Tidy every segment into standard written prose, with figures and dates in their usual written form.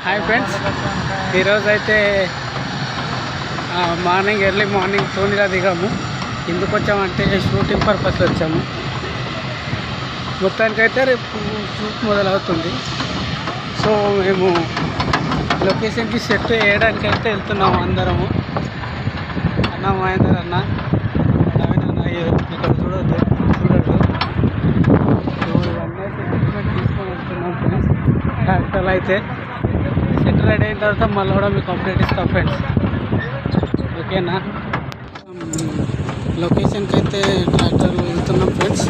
Hi friends, ఈరోజు అయితే early morning తోనిలా దిగాము. ఎందుకు వచ్చామంటే షూటింగ్ పర్పస్ వచ్చాము. మొత్తానికైతే రేపు షూట్ మొదలవుతుంది. సో మేము లొకేషన్కి సెట్ వేయడానికి అయితే వెళ్తున్నాము అందరము. అన్న మహేందర్ అన్న, నవీన్ అన్న ఇక్కడ చూడొద్దు. సో ఇవన్నీ అయితే ట్రీట్మెంట్ తీసుకొని వెళ్తున్నాం ఫ్రెండ్స్. ట్రాక్టర్లు అయితే సెట్ రెడీ అయిన తర్వాత మళ్ళీ కూడా మీకు అప్డేట్ ఇస్తాం ఫ్రెండ్స్. ఓకేనా? లొకేషన్కి అయితే ట్రాక్టర్లు వెళ్తున్నాం ఫ్రెండ్స్.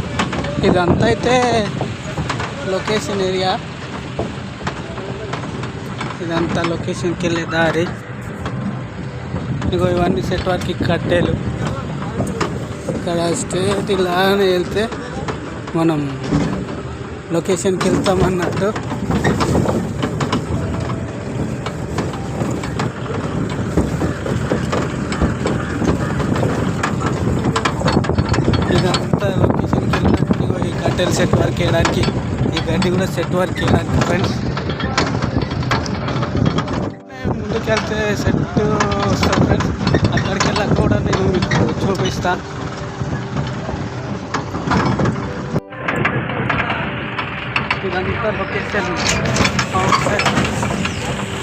ఇదంతా అయితే లొకేషన్ ఏరియా. ఇదంతా లొకేషన్కి వెళ్ళే దారి. ఇగో ఇవన్నీ సెట్ వర్క్ కట్టేలు. ఇక్కడ స్ట్రేట్ ఇలానే వెళ్తే మనం లొకేషన్కి వెళ్తామన్నట్టు. ఇదంతా లొకేషన్కి వెళ్ళినట్టు ఈ కట్టెలు సెట్ వర్క్ వేయడానికి, ఈ గడ్డి కూడా సెట్ వర్క్ వేయడానికి ఫ్రెండ్స్. ముందుకెళ్తే సెట్ వస్తాం ఫ్రెండ్స్. అక్కడికి వెళ్ళాక కూడా నేను మీకు చూపిస్తాను. ఇదంతా లొకేషన్.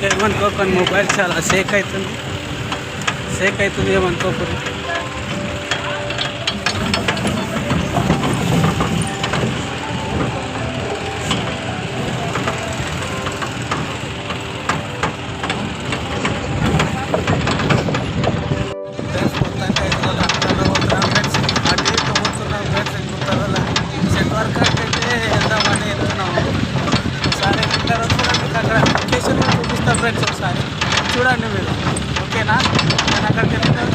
ఏమనుకోకండి, మొబైల్ చాలా షేక్ అవుతుంది ఏమనుకోకూడదు. ఫ్రెండ్స్ ఒకసారి చూడండి మీరు, ఓకేనా? నేను అక్కడికి వెళ్ళిన తర్వాత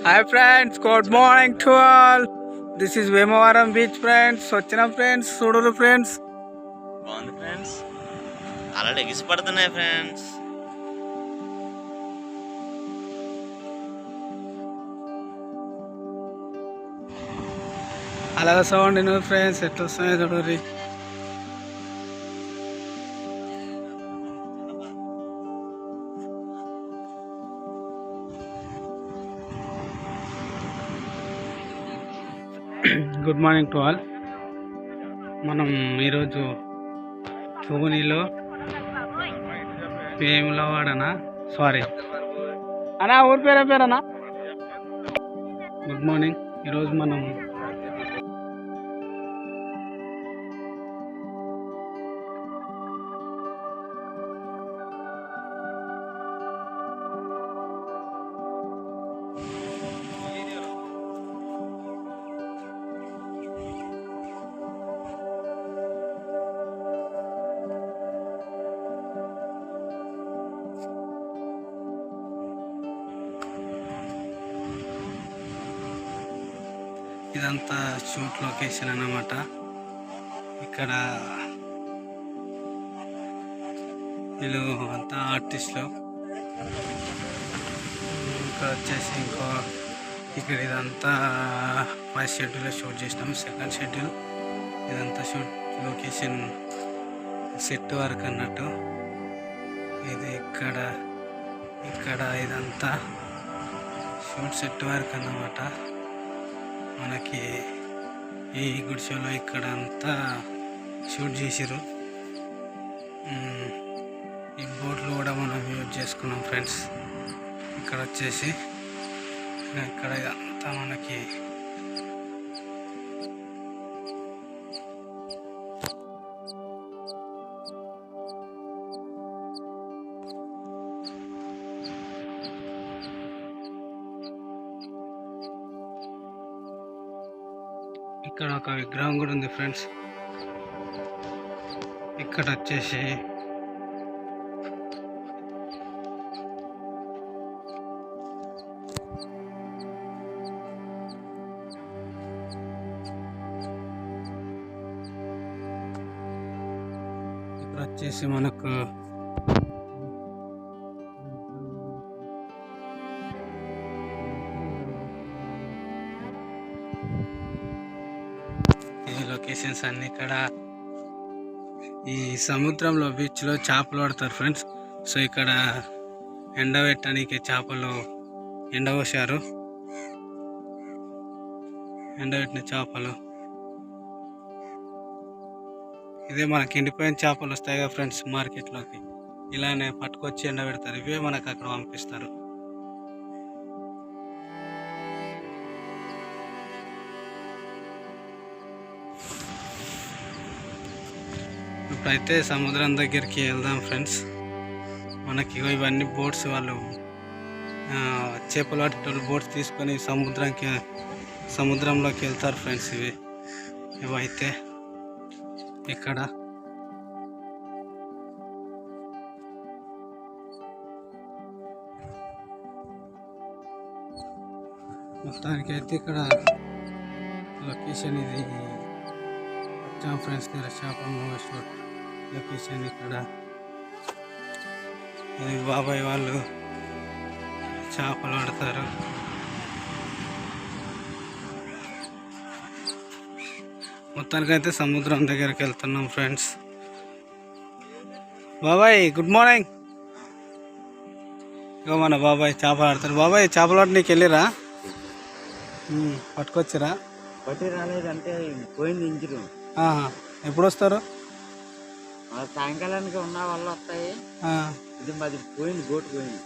hi friends, good morning to all. This is Vemavaram beach friends. వచ్చిన ఫ్రెండ్స్ చూడరు ఫ్రెండ్స్. బాగుంది ఫ్రెండ్స్, అలా ఎగిసిపడుతున్నాయి ఫ్రెండ్స్. అలాగ సౌండ్ ఫ్రెండ్స్ ఎట్లా వస్తున్నాయి చూడరు. Good morning to all. మనం ఈరోజు తూనీలో వేములవాడనా, సారీ అన్నా, ఊరి పేరేనా? Good morning. ఈరోజు మనం ఇదంతా షూట్ లొకేషన్ అన్నమాట. ఇక్కడ వీళ్ళు అంతా ఆర్టిస్టులు. ఇక్కడ వచ్చేసి ఇక్కడ ఇదంతా ఫస్ట్ షెడ్యూల్లో షూట్ చేసినాం. సెకండ్ షెడ్యూల్ ఇదంతా షూట్ లొకేషన్ సెట్ వర్క్ అన్నట్టు. ఇది ఇక్కడ ఇదంతా షూట్ సెట్ వర్క్ అన్నమాట. మనకి ఈ గుడిసెలో ఇక్కడ అంతా షూట్ చేసిర్రు. ఈ బోట్లు కూడా మనం యూజ్ చేసుకున్నాం ఫ్రెండ్స్. ఇక్కడ వచ్చేసి ఇక్కడ ఇదంతా మనకి ఇక్కడ ఒక విగ్రహం కూడా ఉంది ఫ్రెండ్స్. ఇక్కడ వచ్చేసి మనకు ఈ లొకేషన్స్ అన్ని ఇక్కడ ఈ సముద్రంలో బీచ్లో చేపలు పడతారు ఫ్రెండ్స్. సో ఇక్కడ ఎండబెట్టడానికి చేపలు ఎండబోసారు. ఎండబెట్టిన చేపలు ఇదే మనకి ఎండిపోయిన చేపలు వస్తాయి కదా ఫ్రెండ్స్ మార్కెట్లోకి, ఇలానే పట్టుకొచ్చి ఎండబెడతారు. ఇవే మనకు అక్కడ పంపిస్తారు. ఇప్పుడైతే సముద్రం దగ్గరికి వెళ్దాం ఫ్రెండ్స్. మనకి ఇవన్నీ బోట్స్, వాళ్ళు చేపలు పట్టేటోళ్ళు బోట్స్ తీసుకొని సముద్రంలోకి వెళ్తారు ఫ్రెండ్స్. ఇవైతే ఇక్కడ మొత్తానికైతే ఇక్కడ లొకేషన్ ఇది వచ్చాం ఫ్రెండ్స్. చేపల లొకేషన్ ఇక్కడ. ఇది బాబాయ్ వాళ్ళు చేపలు పడతారు. మొత్తానికైతే సముద్రం దగ్గరికి వెళ్తున్నాం ఫ్రెండ్స్. బాబాయ్ గుడ్ మార్నింగ్. ఇగో మన బాబాయ్ చేపలు ఆడతారు. బాబాయ్ చేపలు పట్టడానికి వెళ్ళిరా? పట్టుకొచ్చిరా? పట్టి రాలేదంటే పోయింది ఇంజరు. ఎప్పుడు వస్తారు? సాయంకాలానికి ఉన్న వాళ్ళు వస్తాయి. ఇది మాది పోయింది, బోట్ పోయింది.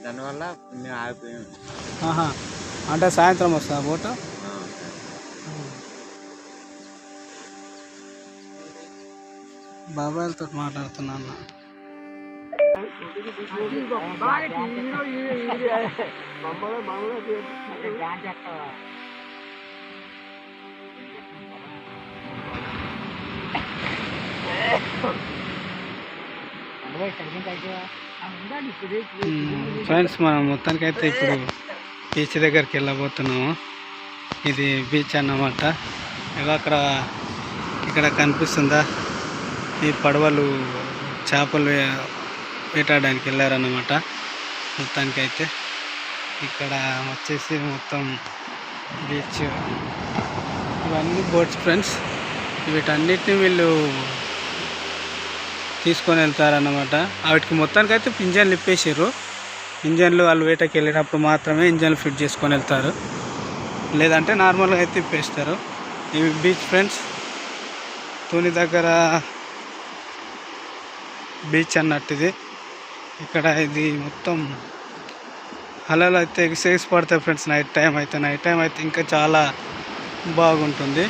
దానివల్ల మేము ఆగిపోయాము. అంటే సాయంత్రం వస్తా బోటు? బాబాయ్లతో మాట్లాడుతున్నాను. ఫ్రెండ్స్ మనం మొత్తానికైతే ఇప్పుడు బీచ్ దగ్గరికి వెళ్ళబోతున్నాము. ఇది బీచ్ అన్నమాట. ఇక్కడ కనిపిస్తుందా ఈ పడవలు చేపలు వేటాడడానికి వెళ్ళారన్నమాట. మొత్తానికైతే ఇక్కడ వచ్చేసి మొత్తం బీచ్, ఇవన్నీ బోట్స్ ఫ్రెండ్స్. వీటన్నిటిని వీళ్ళు తీసుకొని వెళ్తారన్నమాట. వాటికి మొత్తానికైతే ఇంజన్లు ఇప్పేసారు. ఇంజన్లు వాళ్ళు వేటకి వెళ్ళినప్పుడు మాత్రమే ఇంజన్లు ఫిట్ చేసుకొని వెళ్తారు, లేదంటే నార్మల్గా అయితే ఇప్పేస్తారు. ఇవి బీచ్ ఫ్రెండ్స్. తూని దగ్గర బీచ్ అన్నట్టు ఇది. ఇక్కడ ఇది మొత్తం అలలు అయితే ఎగిసి పడతాయి ఫ్రెండ్స్. నైట్ టైం అయితే ఇంకా చాలా బాగుంటుంది.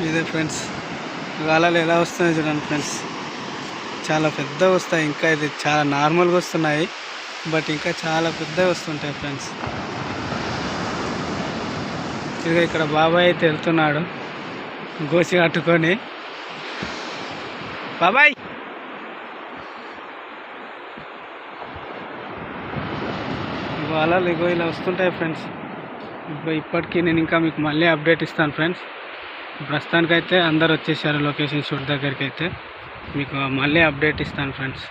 ఇదే ఫ్రెండ్స్ అలలు ఎలా వస్తున్నాయి చూడండి ఫ్రెండ్స్. చాలా పెద్దగా వస్తాయి. ఇంకా ఇది చాలా నార్మల్గా వస్తున్నాయి, బట్ ఇంకా చాలా పెద్దగా వస్తుంటాయి ఫ్రెండ్స్. ఇక ఇక్కడ బాబాయ్ అయితే వెళ్తున్నాడు గోసి కట్టుకొని. బాబాయ్ అలలు ఇలా వస్తుంటాయి ఫ్రెండ్స్. ఇప్పటికీ నేను ఇంకా మీకు మళ్ళీ అప్డేట్ ఇస్తాను ఫ్రెండ్స్. ప్రస్తుతానికైతే అందరు వచ్చేసారు లొకేషన్ షూట్ దగ్గరికి. అయితే మీకు మళ్ళీ అప్డేట్ ఇస్తాను ఫ్రెండ్స్.